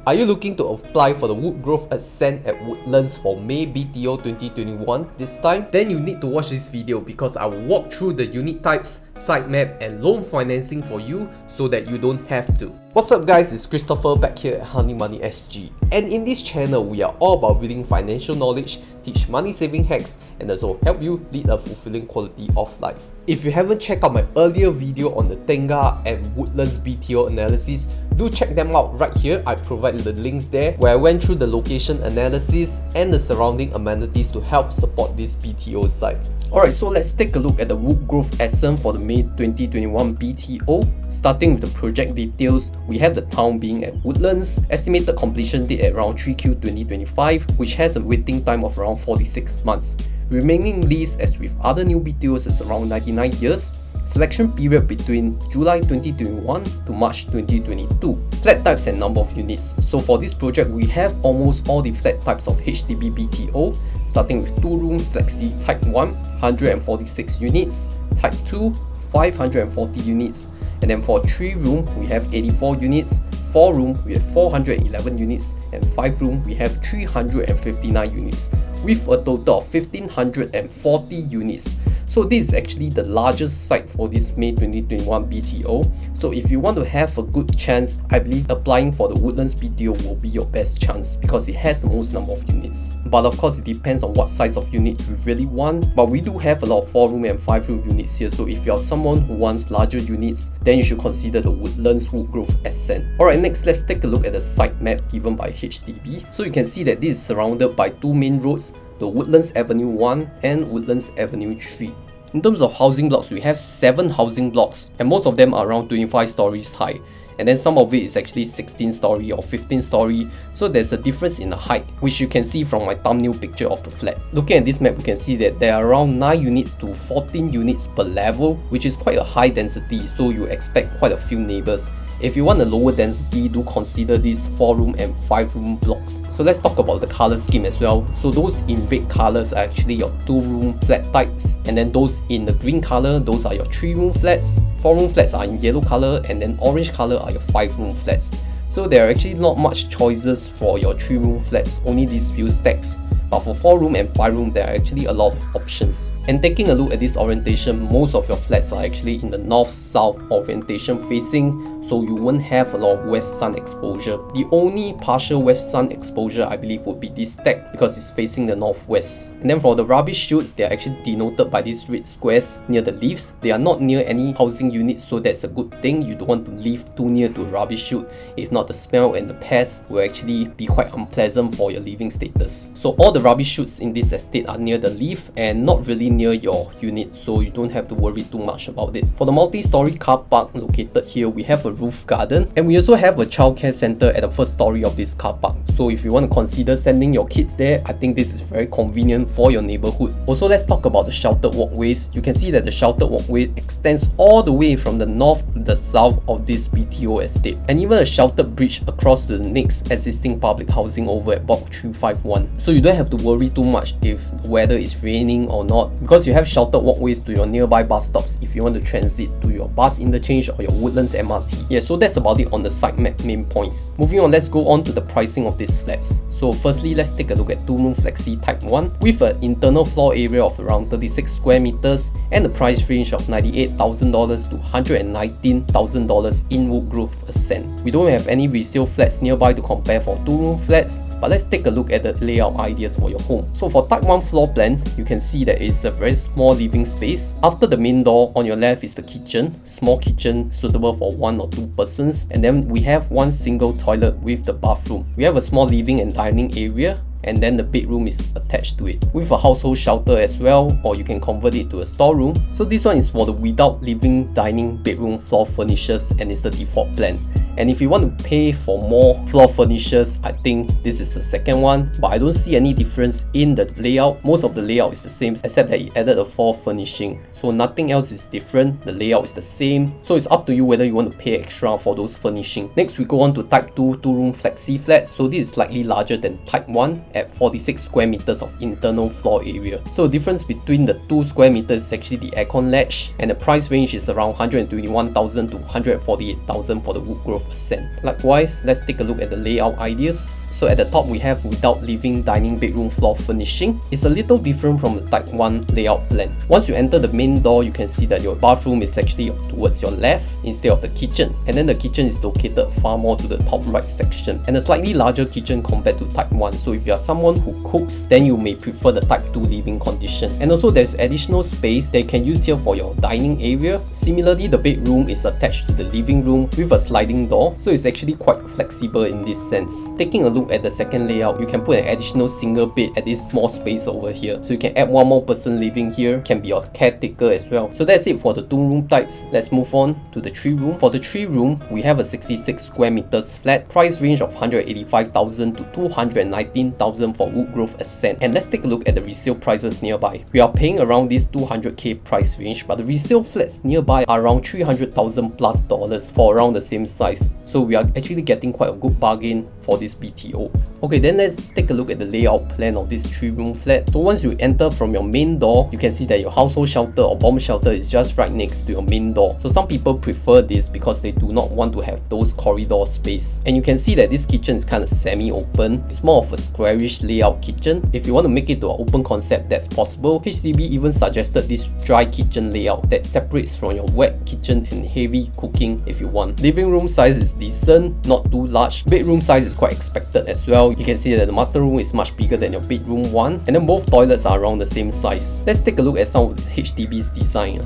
Are you looking to apply for the WoodGrove Ascent at Woodlands for May BTO 2021 this time? Then you need to watch this video because I will walk through the unit types, site map and loan financing for you so that you don't have to. What's up guys, it's Christopher back here at Honey Money SG, and in this channel we are all about building financial knowledge, teach money saving hacks and also help you lead a fulfilling quality of life. If you haven't checked out my earlier video on the Tengah and Woodlands BTO analysis, do check them out right here. I provided the links there where I went through the location analysis and the surrounding amenities to help support this BTO site. Alright, so let's take a look at the WoodGrove Ascent for the May 2021 BTO. Starting with the project details, we have the town being at Woodlands, estimated completion date at around 3Q 2025, which has a waiting time of around 46 months. Remaining lease, as with other new BTOs, is around 99 years. Selection period between July 2021 to March 2022. Flat types and number of units. So for this project, we have almost all the flat types of HDB BTO, starting with 2-room Flexi Type 1, 146 units, Type 2, 540 units, and then for 3-room, we have 84 units, 4-room, we have 411 units, and 5-room, we have 359 units, with a total of 1,540 units. So this is actually the largest site for this May 2021 BTO. So if you want to have a good chance, I believe applying for the Woodlands BTO will be your best chance because it has the most number of units. But of course it depends on what size of unit you really want. But we do have a lot of 4-room and 5-room units here. So if you're someone who wants larger units, then you should consider the Woodlands WoodGrove Ascent. Alright, next let's take a look at the site map given by HDB. So you can see that this is surrounded by two main roads, the Woodlands Avenue 1 and Woodlands Avenue 3. In terms of housing blocks, we have 7 housing blocks and most of them are around 25 stories high. And then some of it is actually 16 story or 15 story, so there's a difference in the height, which you can see from my thumbnail picture of the flat. Looking at this map, you can see that there are around 9 units to 14 units per level, which is quite a high density, so you expect quite a few neighbors. If you want a lower density, do consider these 4-room and 5-room blocks. So let's talk about the color scheme as well. So those in red colors are actually your 2-room flat types, and then those in the green color, those are your 3-room flats. 4-room flats are in yellow color, and then orange color are your 5-room flats. So there are actually not much choices for your 3-room flats, only these few stacks. But for 4-room and 5-room, there are actually a lot of options. And taking a look at this orientation, most of your flats are actually in the north-south orientation facing, so you won't have a lot of west sun exposure. The only partial west sun exposure I believe would be this stack because it's facing the northwest. And then for the rubbish chutes, they are actually denoted by these red squares near the leaves. They are not near any housing units, so that's a good thing. You don't want to live too near to a rubbish chute. If not, the smell and the pests will actually be quite unpleasant for your living status. So all the rubbish chutes in this estate are near the leaf and not really near your unit, so you don't have to worry too much about it. For the multi-story car park located here, we have a roof garden and we also have a childcare center at the first story of this car park. So if you want to consider sending your kids there, I think this is very convenient for your neighborhood. Also, let's talk about the sheltered walkways. You can see that the sheltered walkway extends all the way from the north to the south of this BTO estate, and even a sheltered bridge across to the next existing public housing over at block 351. So you don't have to worry too much if the weather is raining or not, because you have sheltered walkways to your nearby bus stops if you want to transit to your bus interchange or your Woodlands MRT. Yeah, so that's about it on the site map main points. Moving on, let's go on to the pricing of these flats. So firstly, let's take a look at 2-room Flexi Type 1 with an internal floor area of around 36 square meters and the price range of $98,000 to $119,000 in WoodGrove Ascent. We don't have any resale flats nearby to compare for 2-room flats, but let's take a look at the layout ideas for your home. So for Type 1 floor plan, you can see that it's a very small living space. After the main door, on your left is the kitchen, small kitchen suitable for 1 or 2 persons, and then we have one single toilet with the bathroom. We have a small living and dining area, and then the bedroom is attached to it with a household shelter as well, or you can convert it to a storeroom. So this one is for the without living, dining, bedroom floor furnishers, and it's the default plan. And if you want to pay for more floor furnishers, I think this is the second one, but I don't see any difference in the layout. Most of the layout is the same except that it added a floor furnishing, so nothing else is different. The layout is the same, so it's up to you whether you want to pay extra for those furnishing. Next we go on to Type 2 2-room Flexi flats. So this is slightly larger than Type 1 at 46 square meters of internal floor area. So the difference between the 2 square meters is actually the aircon latch, and the price range is around $121,000 to $148,000 for the WoodGrove WoodGrove Ascent. Likewise, let's take a look at the layout ideas. So at the top we have without living dining bedroom floor furnishing. It's a little different from the Type 1 layout plan. Once you enter the main door, you can see that your bathroom is actually towards your left instead of the kitchen, and then the kitchen is located far more to the top right section, and a slightly larger kitchen compared to Type 1. So if you are someone who cooks, then you may prefer the Type 2 living condition. And also there's additional space that you can use here for your dining area. Similarly, the bedroom is attached to the living room with a sliding door, so it's actually quite flexible in this sense. Taking a look at the second layout, you can put an additional single bed at this small space over here, so you can add one more person living here, can be your caretaker as well. So that's it for the 2 room types. Let's move on to the 3 room. For the 3 room, we have a 66 square meters flat, price range of 185,000 to 219,000 for WoodGrove Ascent. And let's take a look at the resale prices nearby. We are paying around this 200k price range, but the resale flats nearby are around 300,000 plus dollars for around the same size. So we are actually getting quite a good bargain for this BTO. Okay, then let's take a look at the layout plan of this 3 room flat. So once you enter from your main door, you can see that your household shelter or bomb shelter is just right next to your main door. So some people prefer this because they do not want to have those corridor space. And you can see that this kitchen is kind of semi-open. It's more of a squarish layout kitchen. If you want to make it to an open concept, that's possible. HDB even suggested this dry kitchen layout that separates from your wet kitchen and heavy cooking if you want. Living room size is decent, not too large. Bedroom size is quite expected as well. You can see that the master room is much bigger than your bedroom one, and then both toilets are around the same size. Let's take a look at some of the HDB's design.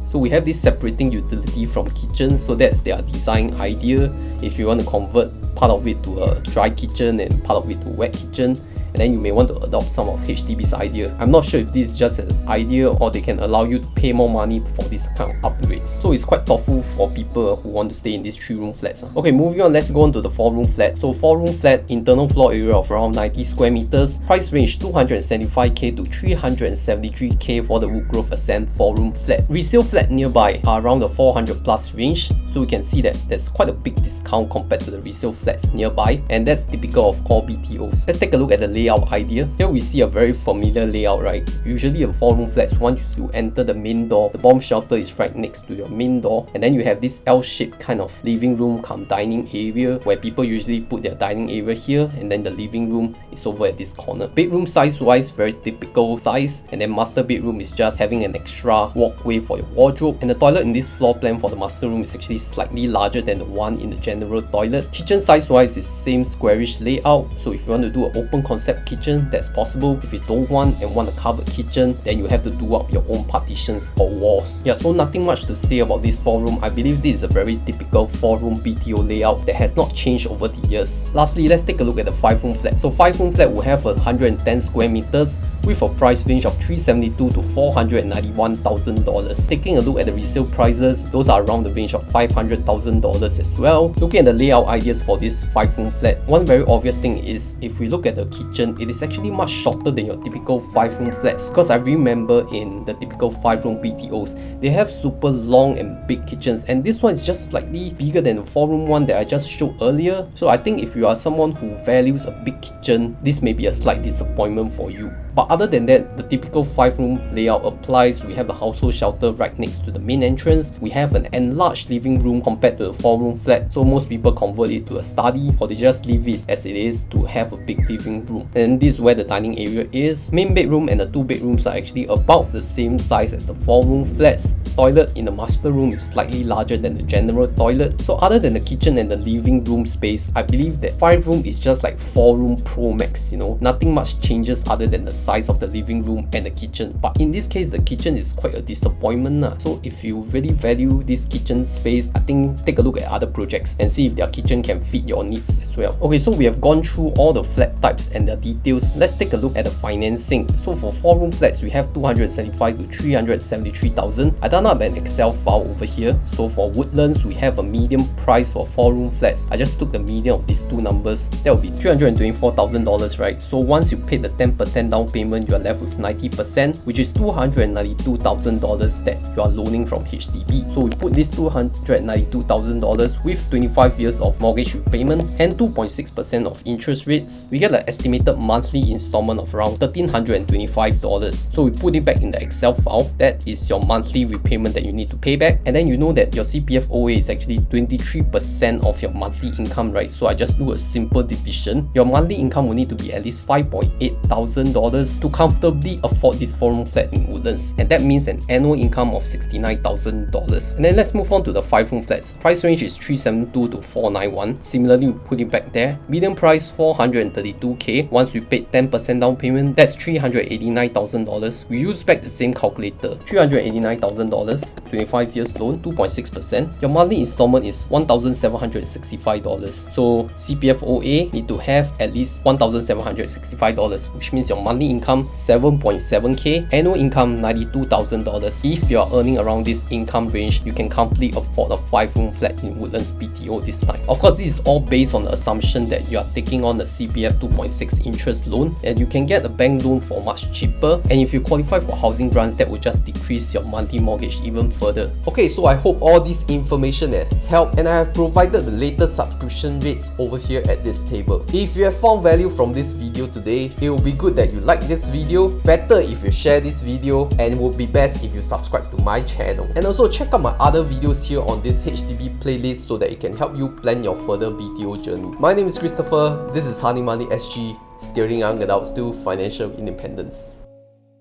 So we have this separating utility from kitchen, so that's their design idea. If you want to convert part of it to a dry kitchen and part of it to a wet kitchen, and then you may want to adopt some of HDB's idea. I'm not sure if this is just an idea or they can allow you to pay more money for this kind of upgrades. So it's quite thoughtful for people who want to stay in these 3 room flats. Okay, moving on, let's go on to the 4 room flat. So 4 room flat, internal floor area of around 90 square meters, price range 275k to 373k for the WoodGrove Ascent 4 room flat. Resale flat nearby are around the 400 plus range, so we can see that there's quite a big discount compared to the resale flats nearby, and that's typical of all BTOs. Let's take a look at the layout idea. Here we see a very familiar layout, right? Usually a 4 room flats, once you enter the main door, the bomb shelter is right next to your main door, and then you have this L-shaped kind of living room come dining area where people usually put their dining area here, and then the living room is over at this corner. Bedroom size wise, very typical size, and then master bedroom is just having an extra walkway for your wardrobe, and the toilet in this floor plan for the master room is actually slightly larger than the one in the general toilet. Kitchen size wise is same squarish layout, so if you want to do an open concept kitchen, that's possible. If you don't want and want a covered kitchen, then you have to do up your own partitions or walls. Yeah, so nothing much to say about this 4 room. I believe this is a very typical 4 room BTO layout that has not changed over the years. Lastly, let's take a look at the 5 room flat. So 5 room flat will have 110 square meters with a price range of $372 to $491,000. Taking a look at the resale prices, those are around the range of $500,000 as well. Looking at the layout ideas for this 5 room flat, one very obvious thing is if we look at the kitchen, it is actually much shorter than your typical 5 room flats, because I remember in the typical 5 room BTOs, they have super long and big kitchens, and this one is just slightly bigger than the 4 room one that I just showed earlier. So I think if you are someone who values a big kitchen, this may be a slight disappointment for you. But other than that, the typical 5 room layout applies. We have the household shelter right next to the main entrance. We have an enlarged living room compared to the 4 room flat, so most people convert it to a study, or they just leave it as it is to have a big living room. And this is where the dining area is. Main bedroom and the 2 bedrooms are actually about the same size as the 4 room flats. Toilet in the master room is slightly larger than the general toilet. So other than the kitchen and the living room space, I believe that 5 room is just like 4 room Pro Max, you know. Nothing much changes other than the size of the living room and the kitchen. But in this case, the kitchen is quite a disappointment. So if you really value this kitchen space, I think take a look at other projects and see if their kitchen can fit your needs as well. Okay, so we have gone through all the flat types and their details. Let's take a look at the financing. So for 4 room flats, we have 275 to 373,000. I done up an Excel file over here. So for Woodlands, we have a medium price for 4 room flats. I just took the median of these two numbers. That will be $324,000 $200,000, right? So once you pay the 10% down payment, you are left with 90%, which is $292,000 that you are loaning from HDB. So we put this $292,000 with 25 years of mortgage repayment and 2.6% of interest rates. We get an estimated monthly installment of around $1,325. So we put it back in the Excel file. That is your monthly repayment that you need to pay back. And then you know that your CPF OA is actually 23% of your monthly income, right? So I just do a simple division. Your monthly income will need to be at least $5,800 to comfortably afford this 4-room flat in Woodlands. And that means an annual income of $69,000. And then let's move on to the 5-room flats. Price range is $372 to $491. Similarly, we put it back there. Median price $432K. Once we paid 10% down payment, that's $389,000. We use back the same calculator. $389,000, 25 years loan, 2.6%. Your monthly installment is $1,765. So CPF OA need to have at least $1,765, which means your monthly income 7.7K, annual income $92,000. If you are earning around this income range, you can comfortably afford a 5-room flat in Woodlands BTO this time. Of course, this is all based on the assumption that you are taking on the CPF 2.6 interest loan, and you can get a bank loan for much cheaper. And if you qualify for housing grants, that will just decrease your monthly mortgage even further. Okay, so I hope all this information has helped, and I have provided the latest subscription rates over here at this table. If you have found value from this video today, it will be good that you like this video, better if you share this video, and it would be best if you subscribe to my channel. And also check out my other videos here on this HDB playlist so that it can help you plan your further BTO journey. My name is Christopher, this is Honey Money SG, steering young adults to financial independence.